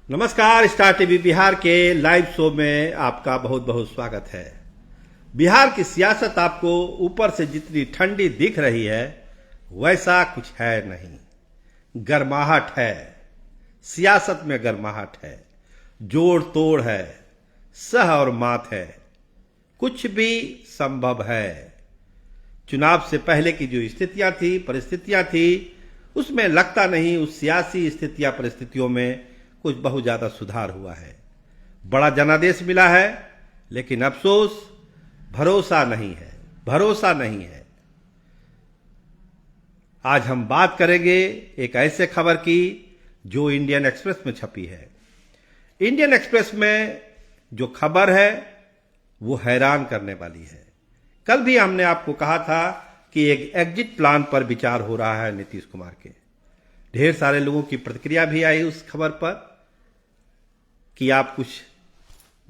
नमस्कार। Star TV Bihar के live show में आपका बहुत बहुत स्वागत है। बिहार की सियासत आपको ऊपर से जितनी ठंडी दिख रही है वैसा कुछ है नहीं। गर्माहट है, सियासत में गर्माहट है, जोड़ तोड़ है, सह और मात है, कुछ भी संभव है। चुनाव से पहले की जो स्थितियां थी, परिस्थितियां थी, उसमें लगता नहीं उस सियासी स्थितियां परिस्थितियों में कुछ बहुत ज्यादा सुधार हुआ है। बड़ा जनादेश मिला है, लेकिन अफसोस भरोसा नहीं है, भरोसा नहीं है। आज हम बात करेंगे एक ऐसे खबर की जो इंडियन एक्सप्रेस में छपी है। इंडियन एक्सप्रेस में जो खबर है वो हैरान करने वाली है। कल भी हमने आपको कहा था कि एक एग्जिट प्लान पर विचार हो रहा है नीतीश कुमार के। ढेर सारे लोगों की प्रतिक्रिया भी आई उस खबर पर कि आप कुछ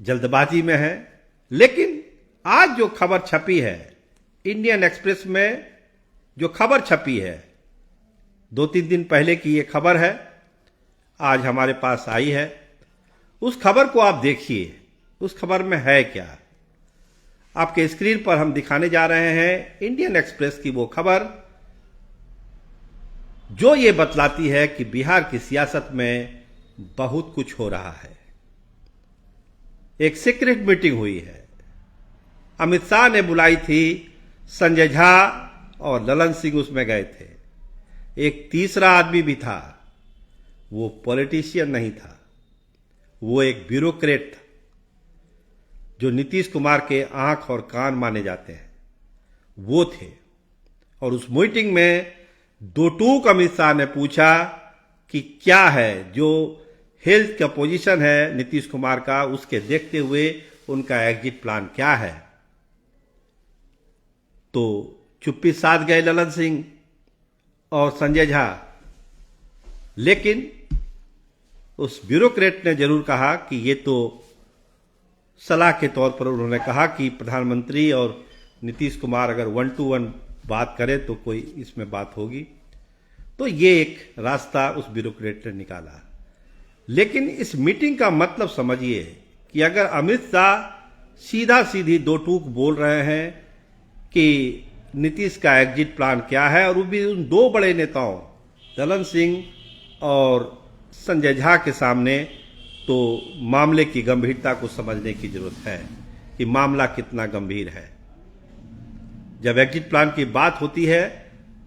जल्दबाजी में हैं, लेकिन आज जो खबर छपी है इंडियन एक्सप्रेस में, जो खबर छपी है 2-3 दिन पहले की ये खबर है, आज हमारे पास आई है। उस खबर को आप देखिए, उस खबर में है क्या। आपके स्क्रीन पर हम दिखाने जा रहे हैं इंडियन एक्सप्रेस की वो खबर जो ये बतलाती है कि बिहार की सियासत में बहुत कुछ हो रहा है। एक सीक्रेट मीटिंग हुई है। अमित शाह ने बुलाई थी, संजय झा और ललन सिंह उसमें गए थे। एक तीसरा आदमी भी था, वो पॉलिटिशियन नहीं था, वो एक ब्यूरोक्रेट था जो नीतीश कुमार के आंख और कान माने जाते हैं, वो थे। और उस मीटिंग में दो टूक अमित शाह ने पूछा कि क्या है जो हेल्थ का पोजीशन है नीतीश कुमार का, उसके देखते हुए उनका एग्जिट प्लान क्या है। तो चुप्पी साध गए ललन सिंह और संजय झा, लेकिन उस ब्यूरोक्रेट ने जरूर कहा कि ये तो सलाह के तौर पर उन्होंने कहा कि प्रधानमंत्री और नीतीश कुमार अगर 1-to-1 बात करें तो कोई इसमें बात होगी। तो ये एक रास्ता उस ब्यूरोक्रेट ने निकाला। लेकिन इस मीटिंग का मतलब समझिए कि अगर अमित शाह सीधा सीधी दो टूक बोल रहे हैं कि नीतीश का एग्जिट प्लान क्या है, और वो भी उन दो बड़े नेताओं ललन सिंह और संजय झा के सामने, तो मामले की गंभीरता को समझने की जरूरत है कि मामला कितना गंभीर है। जब एग्जिट प्लान की बात होती है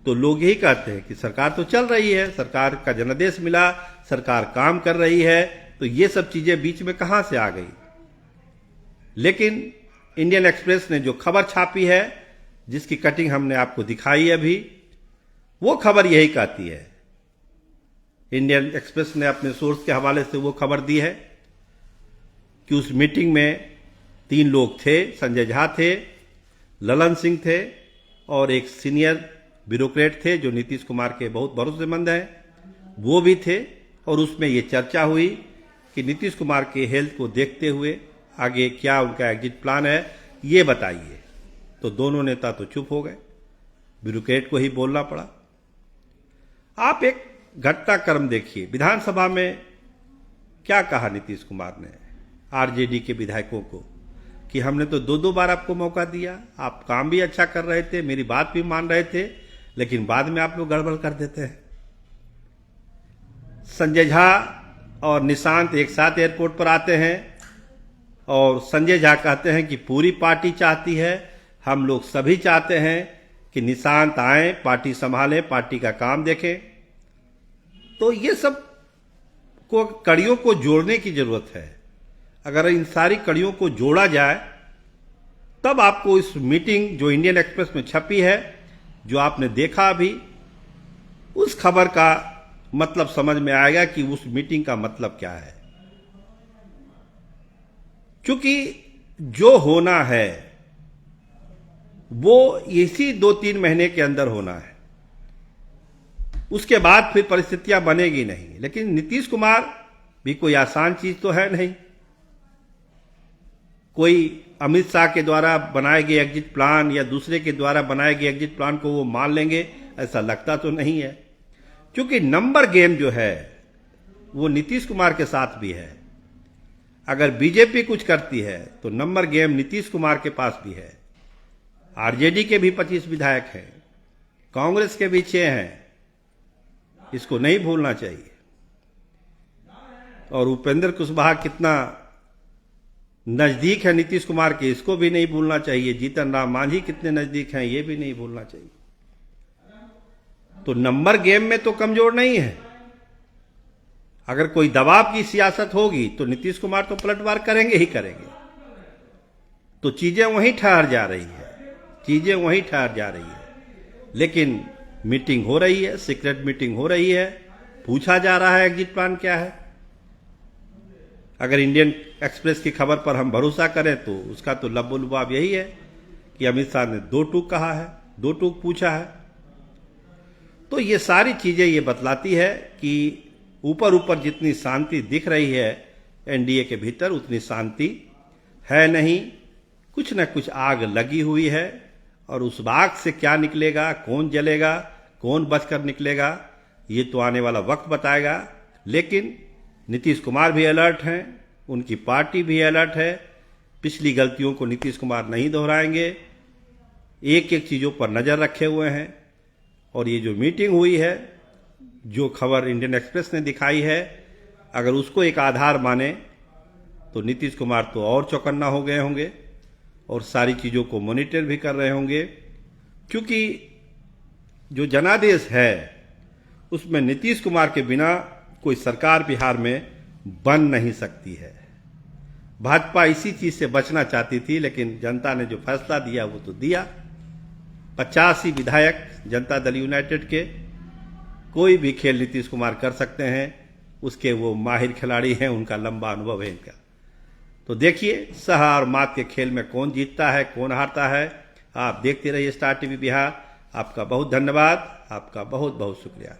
तो लोग यही कहते हैं कि सरकार तो चल रही है, सरकार का जनादेश मिला, सरकार काम कर रही है, तो ये सब चीजें बीच में कहां से आ गई। लेकिन इंडियन एक्सप्रेस ने जो खबर छापी है, जिसकी कटिंग हमने आपको दिखाई अभी, वो खबर यही कहती है। इंडियन एक्सप्रेस ने अपने सोर्स के हवाले से वो खबर दी है कि उस मीटिंग में 3 लोग थे, संजय झा थे, ललन सिंह थे और एक सीनियर ब्यूरोक्रेट थे जो नीतीश कुमार के बहुत भरोसेमंद हैं, वो भी थे। और उसमें ये चर्चा हुई कि नीतीश कुमार के हेल्थ को देखते हुए आगे क्या उनका एग्जिट प्लान है, ये बताइए। तो दोनों नेता तो चुप हो गए, ब्यूरोक्रेट को ही बोलना पड़ा। आप एक घटनाक्रम देखिए, विधानसभा में क्या कहा नीतीश कुमार ने आरजेडी के विधायकों को कि हमने तो 2-2 बार आपको मौका दिया, आप काम भी अच्छा कर रहे थे, मेरी बात भी मान रहे थे, लेकिन बाद में आप लोग गड़बड़ कर देते हैं। संजय झा और निशांत एक साथ एयरपोर्ट पर आते हैं और संजय झा कहते हैं कि पूरी पार्टी चाहती है, हम लोग सभी चाहते हैं कि निशांत आए, पार्टी संभालें, पार्टी का काम देखें। तो ये सब को कड़ियों को जोड़ने की जरूरत है। अगर इन सारी कड़ियों को जोड़ा जाए तब आपको इस मीटिंग जो इंडियन एक्सप्रेस में छपी है, जो आपने देखा अभी, उस खबर का मतलब समझ में आएगा कि उस मीटिंग का मतलब क्या है। क्योंकि जो होना है वो इसी 2-3 महीने के अंदर होना है, उसके बाद फिर परिस्थितियां बनेगी नहीं। लेकिन नीतीश कुमार भी कोई आसान चीज तो है नहीं। कोई अमित शाह के द्वारा बनाए गए एग्जिट प्लान या दूसरे के द्वारा बनाए गए एग्जिट प्लान को वो मान लेंगे, ऐसा लगता तो नहीं है। क्योंकि नंबर गेम जो है वो नीतीश कुमार के साथ भी है। अगर बीजेपी कुछ करती है तो नंबर गेम नीतीश कुमार के पास भी है। आरजेडी के भी 25 विधायक हैं, कांग्रेस के भी 6 हैं, इसको नहीं भूलना चाहिए। और उपेंद्र कुशवाहा कितना नजदीक है नीतीश कुमार के, इसको भी नहीं भूलना चाहिए। जीतन राम मांझी कितने नजदीक हैं, ये भी नहीं भूलना चाहिए। तो नंबर गेम में तो कमजोर नहीं है। अगर कोई दबाव की सियासत होगी तो नीतीश कुमार तो पलटवार करेंगे ही करेंगे। तो चीजें वहीं ठहर जा रही है, चीजें वहीं ठहर जा रही है। लेकिन मीटिंग हो रही है, सीक्रेट मीटिंग हो रही है, पूछा जा रहा है एग्जिट प्लान क्या है। अगर इंडियन एक्सप्रेस की खबर पर हम भरोसा करें तो उसका तो लबोलुबाब यही है कि अमित शाह ने 2 टूक कहा है, 2 टूक पूछा है। तो ये सारी चीजें ये बतलाती है कि ऊपर ऊपर जितनी शांति दिख रही है एनडीए के भीतर, उतनी शांति है नहीं। कुछ न कुछ आग लगी हुई है और उस आग से क्या निकलेगा, कौन जलेगा, कौन बचकर निकलेगा, ये तो आने वाला वक्त बताएगा। लेकिन नीतीश कुमार भी अलर्ट हैं, उनकी पार्टी भी अलर्ट है। पिछली गलतियों को नीतीश कुमार नहीं दोहराएंगे, एक एक चीज़ों पर नज़र रखे हुए हैं। और ये जो मीटिंग हुई है, जो खबर इंडियन एक्सप्रेस ने दिखाई है, अगर उसको एक आधार माने तो नीतीश कुमार तो और चौकन्ना हो गए होंगे और सारी चीज़ों को मॉनिटर भी कर रहे होंगे। क्योंकि जो जनादेश है उसमें नीतीश कुमार के बिना कोई सरकार बिहार में बन नहीं सकती है। भाजपा इसी चीज से बचना चाहती थी, लेकिन जनता ने जो फैसला दिया वो तो दिया। 85 विधायक जनता दल यूनाइटेड के, कोई भी खेल नीतीश कुमार कर सकते हैं, उसके वो माहिर खिलाड़ी हैं, उनका लंबा अनुभव है इनका। तो देखिए सह और मात के खेल में कौन जीतता है, कौन हारता है। आप देखते रहिए स्टार टीवी बिहार। आपका बहुत धन्यवाद, आपका बहुत बहुत शुक्रिया।